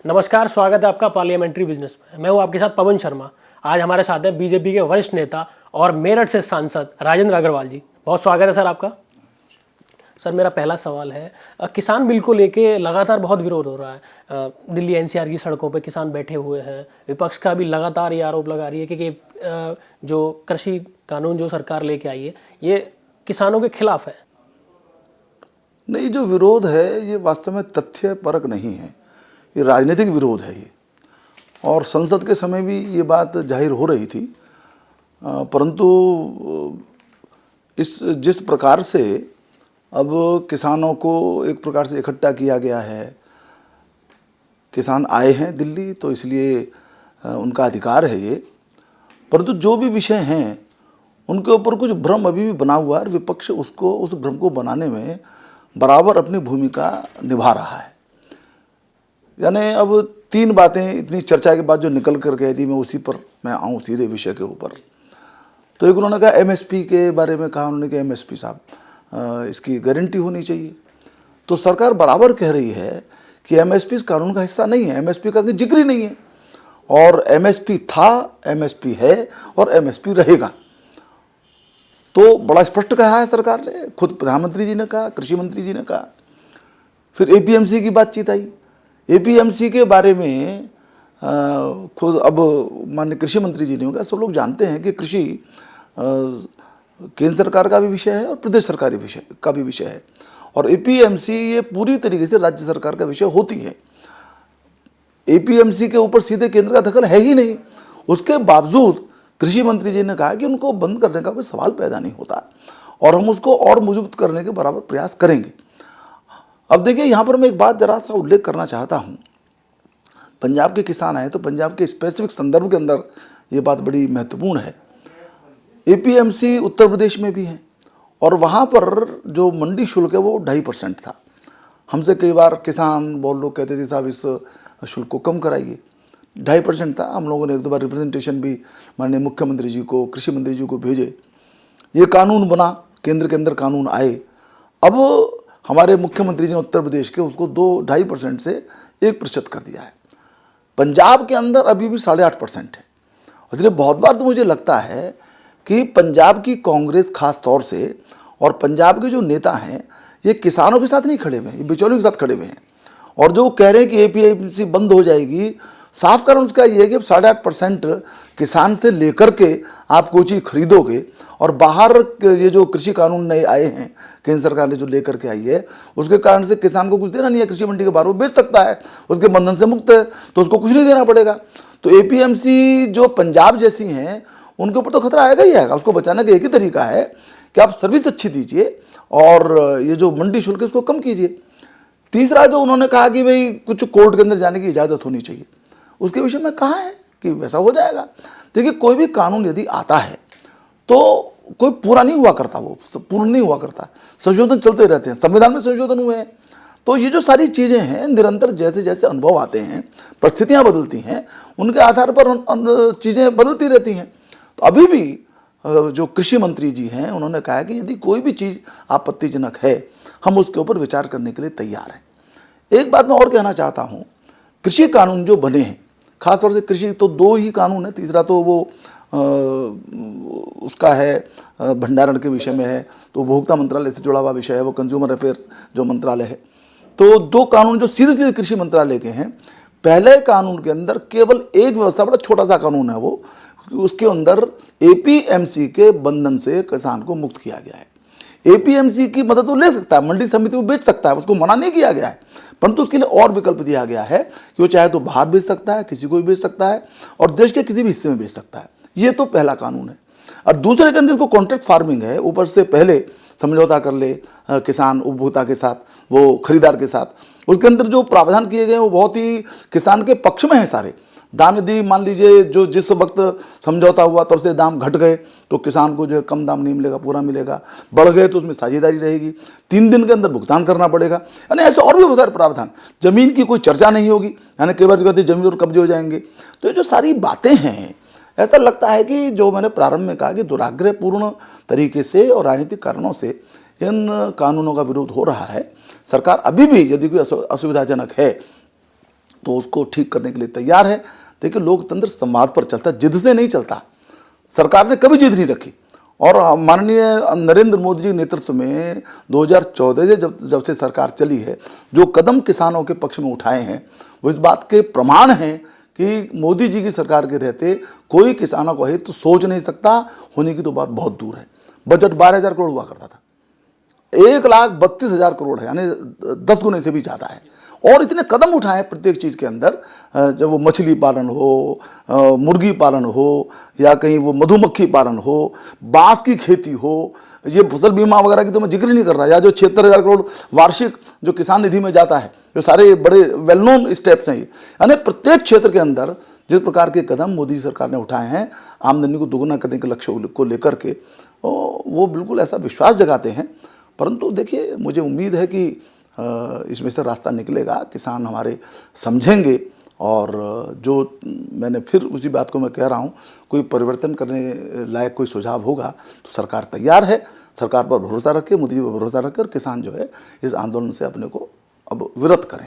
नमस्कार, स्वागत है आपका पार्लियामेंट्री बिजनेस में। मैं हूं आपके साथ पवन शर्मा। आज हमारे साथ है बीजेपी के वरिष्ठ नेता और मेरठ से सांसद राजेंद्र अग्रवाल जी। बहुत स्वागत है सर आपका। सर, मेरा पहला सवाल है, किसान बिल को लेके लगातार बहुत विरोध हो रहा है। दिल्ली एनसीआर की सड़कों पे किसान बैठे हुए हैं। विपक्ष का भी लगातार ये आरोप लगा रही है कि जो कृषि कानून जो सरकार लेके आई है ये किसानों के खिलाफ है। नहीं, जो विरोध है ये वास्तव में तथ्य परक नहीं है, ये राजनीतिक विरोध है ये। और संसद के समय भी ये बात जाहिर हो रही थी, परंतु जिस प्रकार से अब किसानों को एक प्रकार से इकट्ठा किया गया है, किसान आए हैं दिल्ली तो इसलिए उनका अधिकार है ये, परंतु जो भी विषय हैं उनके ऊपर कुछ भ्रम अभी भी बना हुआ है और विपक्ष उस भ्रम को बनाने में बराबर अपनी भूमिका निभा रहा है। यानी अब 3 बातें इतनी चर्चा के बाद जो निकल कर गई थी, मैं उसी पर आऊँ सीधे विषय के ऊपर। तो एक उन्होंने कहा एमएसपी के बारे में कहा, उन्होंने कहा एमएसपी साहब इसकी गारंटी होनी चाहिए। तो सरकार बराबर कह रही है कि एमएसपी इस कानून का हिस्सा नहीं है, एमएसपी का जिक्र ही नहीं है। और एमएसपी था, एमएसपी है और एमएसपी रहेगा। तो बड़ा स्पष्ट कहा है सरकार ने, खुद प्रधानमंत्री जी ने कहा, कृषि मंत्री जी ने कहा। फिर एपीएमसी की बातचीत आई। एपीएमसी के बारे में खुद अब माननीय कृषि मंत्री जी ने कहा, सब लोग जानते हैं कि कृषि केंद्र सरकार का भी विषय है और प्रदेश सरकारी विषय का भी विषय है, और एपीएमसी ये पूरी तरीके से राज्य सरकार का विषय होती है। एपीएमसी के ऊपर सीधे केंद्र का दखल है ही नहीं। उसके बावजूद कृषि मंत्री जी ने कहा कि उनको बंद करने का कोई सवाल पैदा नहीं होता और हम उसको और मजबूत करने के बराबर प्रयास करेंगे। अब देखिए, यहाँ पर मैं एक बात जरा सा उल्लेख करना चाहता हूँ। पंजाब के किसान आए तो पंजाब के स्पेसिफिक संदर्भ के अंदर ये बात बड़ी महत्वपूर्ण है। एपीएमसी उत्तर प्रदेश में भी है और वहाँ पर जो मंडी शुल्क है वो 2.5% था। हमसे कई बार किसान लोग कहते थे साहब इस शुल्क को कम कराइए, 2.5% था। हम लोगों ने 1-2 बार रिप्रेजेंटेशन भी माननीय मुख्यमंत्री जी को, कृषि मंत्री जी को भेजे। ये कानून बना, केंद्र के अंदर कानून आए। अब हमारे मुख्यमंत्री जी ने उत्तर प्रदेश के उसको 2-2.5% से 1% कर दिया है। पंजाब के अंदर अभी भी 8.5% है। इसलिए बहुत बार तो मुझे लगता है कि पंजाब की कांग्रेस खास तौर से और पंजाब के जो नेता हैं ये किसानों के साथ नहीं खड़े हुए हैं, ये बिचौलियों के साथ खड़े हुए हैं। और जो कह रहे हैं कि एपीएमसी बंद हो जाएगी, साफ कारण उसका ये है कि 8.5% किसान से लेकर के आप कोई चीज़ खरीदोगे और बाहर ये जो कृषि कानून नए आए हैं केंद्र सरकार ने जो लेकर के आई है, उसके कारण से किसान को कुछ देना नहीं है। कृषि मंडी के बाहर वो बेच सकता है, उसके बंधन से मुक्त है, तो उसको कुछ नहीं देना पड़ेगा। तो एपीएमसी जो पंजाब जैसी हैं उनके ऊपर तो खतरा आएगा ही आएगा। उसको बचाने का एक ही तरीका है कि आप सर्विस अच्छी दीजिए और ये जो मंडी शुल्क है इसको कम कीजिए। तीसरा जो उन्होंने कहा कि भाई कुछ कोर्ट के अंदर जाने की इजाज़त होनी चाहिए, उसके विषय में कहा है कि वैसा हो जाएगा। देखिए, कोई भी कानून यदि आता है तो कोई पूरा नहीं हुआ करता, वो पूर्ण नहीं हुआ करता, संशोधन चलते रहते हैं। संविधान में संशोधन हुए हैं। तो ये जो सारी चीज़ें हैं निरंतर जैसे जैसे अनुभव आते हैं, परिस्थितियाँ बदलती हैं, उनके आधार पर चीज़ें बदलती रहती हैं। तो अभी भी जो कृषि मंत्री जी हैं उन्होंने कहा कि यदि कोई भी चीज़ आपत्तिजनक है हम उसके ऊपर विचार करने के लिए तैयार हैं। एक बात मैं और कहना चाहता हूँ, कृषि कानून जो बने हैं, खासतौर से कृषि तो 2 ही कानून है, तीसरा तो वो उसका है भंडारण के विषय में है, तो उपभोक्ता मंत्रालय से जुड़ा हुआ विषय है, वो कंज्यूमर अफेयर्स जो मंत्रालय है। तो 2 कानून जो सीधे सीधे कृषि मंत्रालय के हैं। पहले कानून के अंदर केवल एक व्यवस्था, बड़ा छोटा सा कानून है वो, उसके अंदर एपीएमसी के बंधन से किसान को मुक्त किया गया है। एपीएमसी की मदद वो ले सकता है, मंडी समिति में बेच सकता है, उसको मना नहीं किया गया है, परंतु उसके लिए और विकल्प दिया गया है कि वो चाहे तो बाहर बेच सकता है, किसी को भी बेच सकता है और देश के किसी भी हिस्से में बेच सकता है। ये तो पहला कानून है। और दूसरे के अंदर इसको कॉन्ट्रैक्ट फार्मिंग है, ऊपर से पहले समझौता कर ले किसान उपभोक्ता के साथ, वो खरीदार के साथ। उसके अंदर जो प्रावधान किए गए वो बहुत ही किसान के पक्ष में है सारे। दाम यदि मान लीजिए जो जिस वक्त समझौता हुआ तब से दाम घट गए तो किसान को जो है कम दाम नहीं मिलेगा, पूरा मिलेगा। बढ़ गए तो उसमें साझेदारी रहेगी, 3 दिन के अंदर भुगतान करना पड़ेगा। यानी ऐसे और भी बहुत सारे प्रावधान। जमीन की कोई चर्चा नहीं होगी, यानी कई बार जो कहते हैं जमीन और कब्जे हो जाएंगे। तो ये जो सारी बातें हैं, ऐसा लगता है कि जो मैंने प्रारंभ में कहा कि दुराग्रहपूर्ण तरीके से और राजनीतिक कारणों से इन कानूनों का विरोध हो रहा है। सरकार अभी भी यदि कोई असुविधाजनक है तो उसको ठीक करने के लिए तैयार है। देखिए, लोकतंत्र संवाद पर चलता है, जिद से नहीं चलता। सरकार ने कभी जिद नहीं रखी। और माननीय नरेंद्र मोदी जी के नेतृत्व में 2014 से जब से सरकार चली है, जो कदम किसानों के पक्ष में उठाए हैं वो इस बात के प्रमाण हैं कि मोदी जी की सरकार के रहते कोई किसानों को हित तो सोच नहीं सकता, होने की तो बात बहुत दूर है। बजट 12,000 करोड़ हुआ करता था, 1,32,000 करोड़ है, यानी 10 गुने से भी ज़्यादा है। और इतने कदम उठाए प्रत्येक चीज़ के अंदर, जब वो मछली पालन हो, मुर्गी पालन हो, या कहीं वो मधुमक्खी पालन हो, बांस की खेती हो, ये फसल बीमा वगैरह की तो मैं जिक्र ही नहीं कर रहा, या जो 76,000 करोड़ वार्षिक जो किसान निधि में जाता है, जो सारे बड़े वेल नोन स्टेप्स हैं। यानी प्रत्येक क्षेत्र के अंदर जिस प्रकार के कदम मोदी सरकार ने उठाए हैं आमदनी को दोगुना करने के लक्ष्य को लेकर के, वो बिल्कुल ऐसा विश्वास जगाते हैं। परंतु देखिए, मुझे उम्मीद है कि इसमें से रास्ता निकलेगा, किसान हमारे समझेंगे, और जो मैंने फिर उसी बात को मैं कह रहा हूँ, कोई परिवर्तन करने लायक कोई सुझाव होगा तो सरकार तैयार है। सरकार पर भरोसा रखें, मोदी जी पर भरोसा रखकर किसान जो है इस आंदोलन से अपने को अब विरत करें।